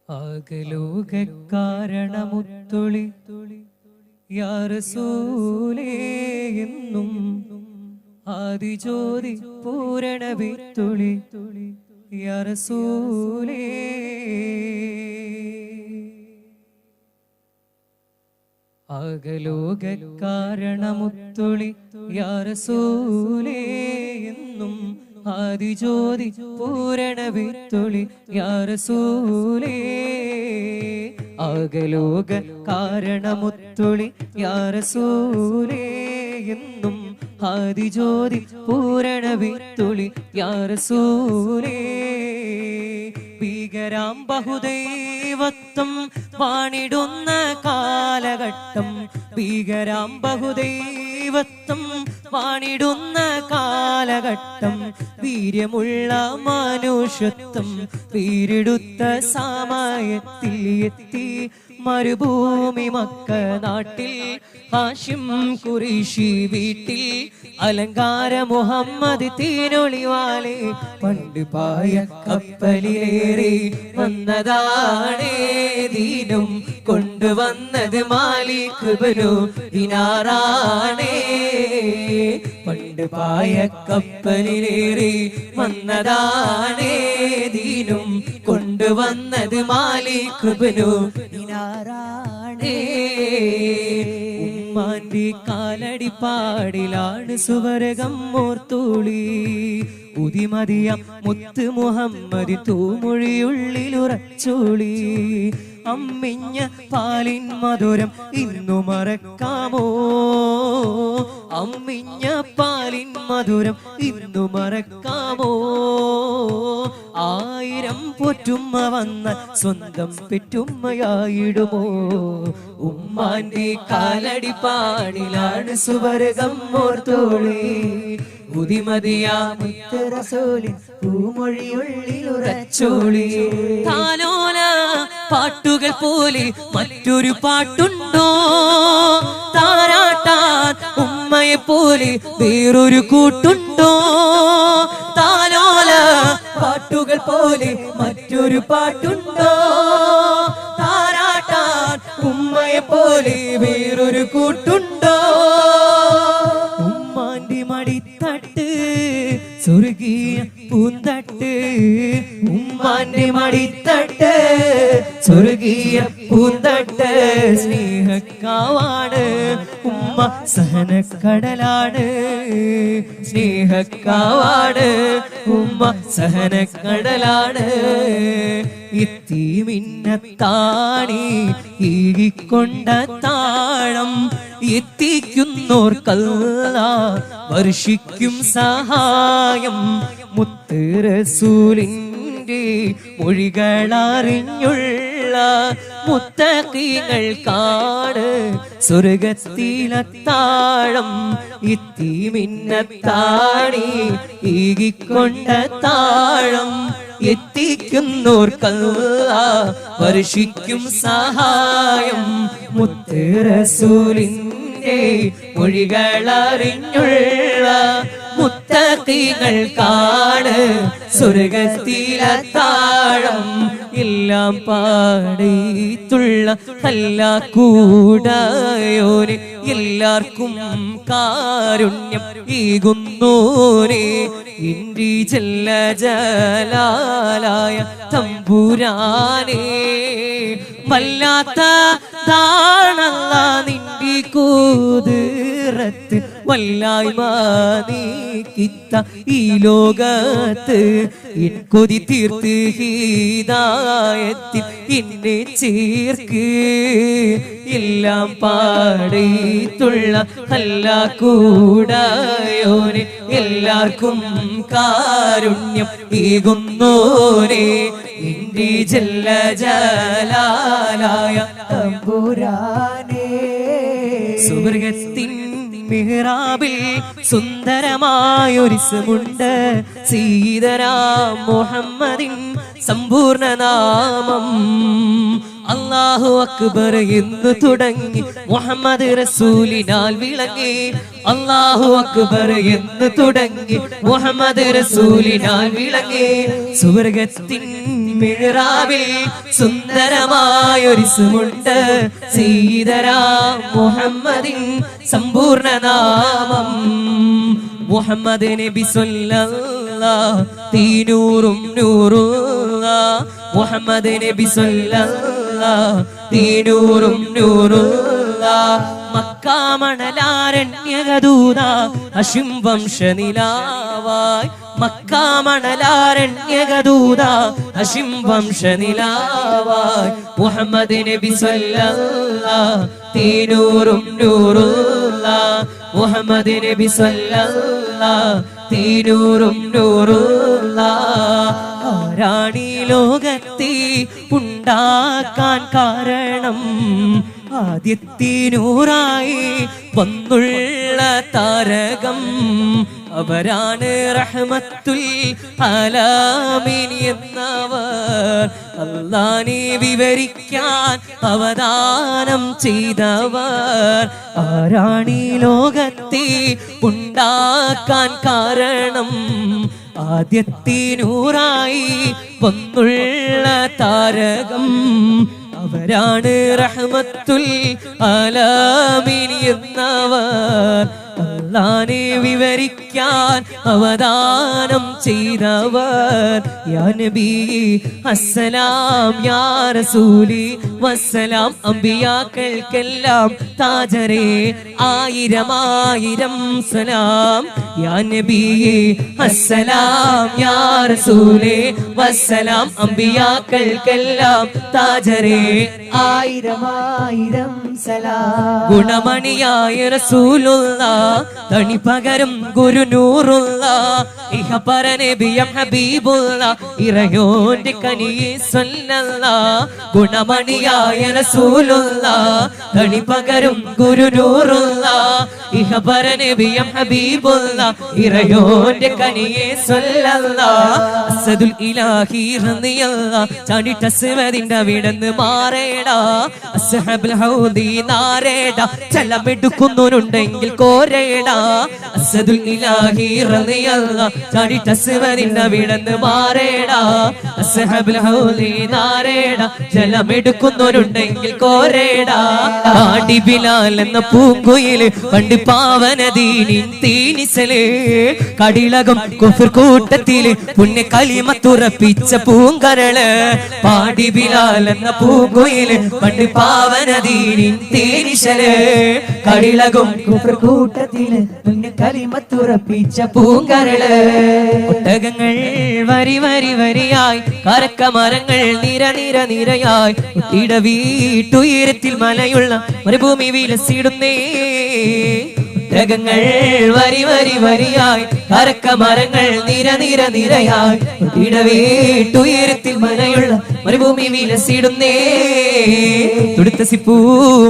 ആകലോക കാരണമുത്തൊളി യാ റസൂലേ എന്നും ആദിജ്യോതി പൂരണ വിത്തൊളി യാ റസൂലേ. ആകലോക കാരണമുത്തൊളി യാ റസൂലേ എന്നും ആദിജ്യോതി പൂരണ വിത്തൊളി യാ റസൂലേ. ആകലോക കാരണമുത്തൊളി യാ റസൂലേ എന്നും ആദിജ്യോതി പൂരണ വിത്തൊളി യാ റസൂലേ. ഭീകരാം ബഹുദൈവത്വം വാണിടുന്ന കാലഘട്ടം, ഭീകരാം ബഹുദൈവത്വം വാണിടുന്ന കാലഘട്ടം, വീര്യമുള്ള മനുഷ്യത്വം വീരെടുത്ത സമയത്തിൽ എത്തി മരുഭൂമി മക്ക നാട്ടിൽ ഹാഷിം ഖുറൈശി വീട്ടിൽ അലങ്കാര മുഹമ്മദ് തീനൊളിവാലെ പണ്ട് പായ കപ്പലിലേറി വന്നതാണേ ദീനും കൊണ്ടുവന്നത് മാലിക് ഇബ്നു ദിനാറാണേ. പണ്ട് പായ കപ്പലിലേറി വന്നതാണേ ദീനും കൊണ്ടുവന്നത് മാലിക് ഇബ്നു ദിനാറാണേ. ഉമ്മാന്റെ കാലടിപ്പാടിലാണ് സുവർഗം മോർത്തൂളി, ഉദിമതിയാം മുത്ത് മുഹമ്മദ് തൂമൊഴിയുള്ളിലുറച്ചോളി. അമ്മിഞ്ഞ പാലിൻ മധുരം ഇന്നു മറക്കാമോ, അമ്മിഞ്ഞ പാലിൻ മധുരം ഇന്നു മറക്കാമോ. ആയിരം പൊറ്റുമ്മ വന്ന സ്വന്തം പെറ്റുമ്മയായിടുമോ. ഉമ്മാന്റെ കാലടിപ്പാടിലാണ് സുവർഗം മോർത്തോളി, ഉദിമതിയാ മുത്ത് റസൂലിൻ പൂമൊഴിയുള്ളിലുറച്ചോളി. താലോല പാട്ടുകൾ പോലെ മറ്റൊരു പാട്ടുണ്ടോ, താരാട്ടാൻ ഉമ്മയെ പോലെ വേറൊരു കൂട്ടുണ്ടോ. താലോല പാട്ടുകൾ പോലെ മറ്റൊരു പാട്ടുണ്ടോ, താരാട്ടാൻ ഉമ്മയെ പോലെ വേറൊരു കൂട്ടുണ്ടോ. ഉമ്മാന്റെ മടിത്തട്ട് സ്വർഗീയ പൂന്തട്ട്, ഉമ്മാന്റെ മടിത്തട്ട് സ്വർഗീയ പൂന്തട്ട്. സ്നേഹക്കാവാണ് ഉമ്മ സഹനക്കടലാണ്, സ്നേഹക്കാവാണ് ഉമ്മ സഹനക്കടലാണ്. എത്തിമിന്നത്താണി ഈകിക്കൊണ്ട താളം എത്തിക്കുന്നോർക്കല്ലാഹ് വർഷിക്കും സഹായം. മുത്ത് റസൂലിന്റെ മൊഴികളറിഞ്ഞുള്ള മുത്തഖീങ്ങൾക്കാണ് സ്വർഗത്തിലത്താഴം. എത്തിമിന്നത്താണി ഈകിക്കൊണ്ട താളം എത്തിക്കുന്നോർക്കല്ലാഹ് വർഷിക്കും സഹായം. മുത്ത് റസൂലിന്റെ മൊഴികളറിഞ്ഞുള്ള മുത്തഖീങ്ങൾക്കാണ് സ്വർഗത്തിലത്താഴം. എല്ലാം പാടിയിട്ടുള്ള അല്ലാഹുവോനെ എല്ലാവർക്കും കാരുണ്യം ഈകുന്നോനെ. ഇൻറി ജല്ല ജലാലായ തമ്പുരാനെ, വല്ലാത്ത താണല്ലാഹ് നിന്റെ കുദ്റത്ത്, വല്ലായ്മ നീക്കിത്ത ഈ ലോകത്ത് എൻ കൊതി തീർത്ത് ഹിദായത്തിൽ എന്നെ ചേർക്ക്. എല്ലാം പാടിയിട്ടുള്ള അല്ലാഹുവോനെ എല്ലാവർക്കും കാരുണ്യം ഈകുന്നോനെ. ഇൻറി ജല്ല ജലാലായ തമ്പുരാനെ. സുവർഗത്തിൻ മിഹ്റാബിൽ സുന്ദരമായൊരിസമുണ്ട്, സീദനാ മുഹമ്മദിൻ സമ്പൂർണ്ണ നാമം. അല്ലാഹു അക്ബർ എന്ന് തുടങ്ങി മുഹമ്മദ് റസൂലിനാൽ വിളങ്ങി. അല്ലാഹു അക്ബർ എന്ന് തുടങ്ങി മുഹമ്മദ് റസൂലിനാൽ വിളങ്ങി. സുവർഗത്തിൻ മിഹ്റാബിൽ സുന്ദരമായൊരിസ്മുണ്ട് സയ്യിദനാ മുഹമ്മദിൻ സമ്പൂർണ്ണ നാമം മുഹമ്മദ് നബി സല്ലല്ലാഹു തീനൂറും നൂറുല്ലാഹ് മുഹമ്മദ് നബി സല്ലല്ലാഹു തീനൂറും നൂറുല്ലാഹ് മക്കാ മണലാരണ്യകദൂത ഹശിം വംശനിലാവായ് മക്കാ മണലാരണ്യകദൂത ഹശിം വംശനിലാവായ് മുഹമ്മദ് നബി സല്ലല്ലാഹു തീനൂറും നൂറുല്ലാഹ് മുഹമ്മദ് നബി സല്ലല്ലാഹു തീനൂറും നൂറുല്ലാഹ് ആരാണീ ലോകത്തെ ഉണ്ടാക്കാൻ കാരണം ആദ്യത്തിനൂറായി വന്നുള്ള താരകം അവരാണ് റഹ്മത്തുൽ ആലമീൻ എന്നവർ അല്ലാഹനെ വിവരിക്കാൻ അവദാനം ചെയ്തവർ ആരാണീ ലോകത്തെ ഉണ്ടാക്കാൻ കാരണം ആദ്യത്തിനൂറായി വന്നുള്ള താരകം അവരാണ് റഹ്മത്തുൽ ആലമീൻ എന്നവർ അല്ലാഹനെ വിവരിക്കാൻ അവദാനം ചെയ്തവർ യാ നബി അസ്സലാം യാ റസൂലി വസ്സലാം അംബിയാക്കൾക്കെല്ലാം താജരേ ആയിരം ആയിരം സലാം യാ നബി അസ്സലാം യാ റസൂലി വസ്സലാം അംബിയാക്കൾക്കെല്ലാം താജരേ ആയിരം ആയിരം സലാം ഗുണമണിയായ റസൂലുള്ളാഹ് തണി പകരും ഗുരു നൂറുള്ളാഹ് ഇഹപര നബിയം ഹബീബുള്ളാഹ് ഇറയോന്റെ കനിയെ സ്വല്ലല്ലാഹ് ഗുണമണിയായ റസൂലുള്ളാഹ് തണി പകരും ഗുരു നൂറുള്ളാഹ് ഇഹപര നബിയം ഹബീബുള്ളാഹ് ഇറയോന്റെ കനിയെ സ്വല്ലല്ലാഹ് അസ്സദുൽ ഇലാഹി റളിയല്ലാഹ് ചാടി തസ്വദിന്റെ വിടന്ന് മാറേടാ അസ്ഹബുൽ ഹൗദി നാരേടാ ചലമെടുക്കുന്നുണ്ടെങ്കിൽ കോരേടാ അസ്സദുൽ ഇലാഹി റളിയല്ലാഹ് ചാടി തസ്വദിന്റെ വിടന്ന് മാറേടാ അസ്ഹബുൽ ഹൗദി നാരേടാ ചലമെടുക്കുന്നുണ്ടെങ്കിൽ കോരേടാ ആടി ബിലാൽ എന്ന പൂങ്കുയില് പണ്ട് പാവനദീനിൻ തീനിസലേ കടിളകം കുഫർ കൂട്ടത്തില് പുണ്യ കലിമത്തുറപ്പിച്ച പൂങ്കരള് പാടി ബിലാൽ എന്ന പൂങ്കുയില് പണ്ട് പാവനദീനിൻ തീനിസലേ കടിളകം കുഫർ കൂട്ടത്തില് പുണ്യ കലിമത്തുറപ്പിച്ച പൂങ്കരള് ഒട്ടകങ്ങൾ വരി വരി വരിയായി കരക്കമരങ്ങൾ നിര നിര നിരയായി കുട്ടിട വീട്ടുയരത്തിൽ മലയുള്ള മരുഭൂമി വിലസിടുന്നേ ഒട്ടകങ്ങൾ വരി വരി വരിയായി കരക്കമരങ്ങൾ നിര നിര നിരയായി കുട്ടിട വീട്ടുയരത്തിൽ മലയുള്ള മരുഭൂമി വിലസിടുന്നേ തുടുത്ത സിപ്പൂ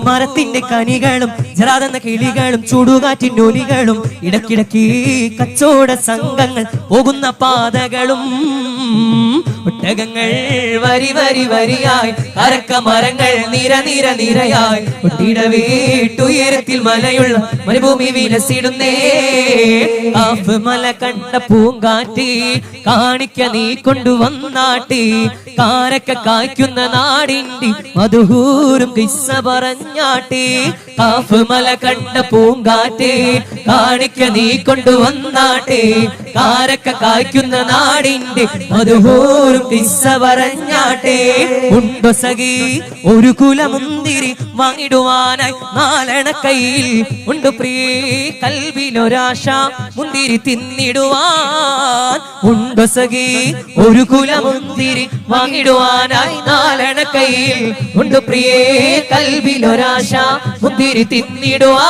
മരത്തിന്റെ കനികളും ജറാതെന്ന കിളികളും ചൂടുകാറ്റിനൊലികളും ഇടക്കിടക്ക് കച്ചവട സംഘങ്ങൾ പോകുന്ന പാതകളും ഒട്ടകങ്ങൾ വരി വരി വരിയായി കരക്കമരങ്ങൾ നിര നിര നിരയായി കുട്ടിട വീട്ടുയരത്തിൽ മലയുള്ള മരുഭൂമി വിലസിടുന്നേ ആഫ് മല കണ്ട പൂങ്കാറ്റി കാണിക്ക നീ കൊണ്ടുവന്നാട്ടി കാരക്ക കായ്ക്കുന്ന നാടിന്റെ മധുഹൂരും കിസ്സ പറഞ്ഞാട്ടി ആഫ് മല കണ്ട പൂങ്കാറ്റി കാണിക്ക നീ കൊണ്ടുവന്നാട്ടി കാരക്ക കായ്ക്കുന്ന നാടിന്റെ മധുഹൂരും കിസ്സ പറഞ്ഞാട്ടി ഉണ്ടോ സഖി ഒരു കുലമുന്തിരി വാങ്ങിടുവാനായി നാലണ കയ്യിൽ ഉണ്ട് പ്രിയേ കൽവിലൊരാശ മുന്തിരി തിന്നിടുവാൻ ഉണ്ടോ സഖി ഒരു കുലമുന്തിരി വാങ്ങിടുവാനായി നാലണ കയ്യിൽ ഉണ്ട് പ്രിയേ കൽവിലൊരാശ മുന്തിരി തിന്നിടുവാൻ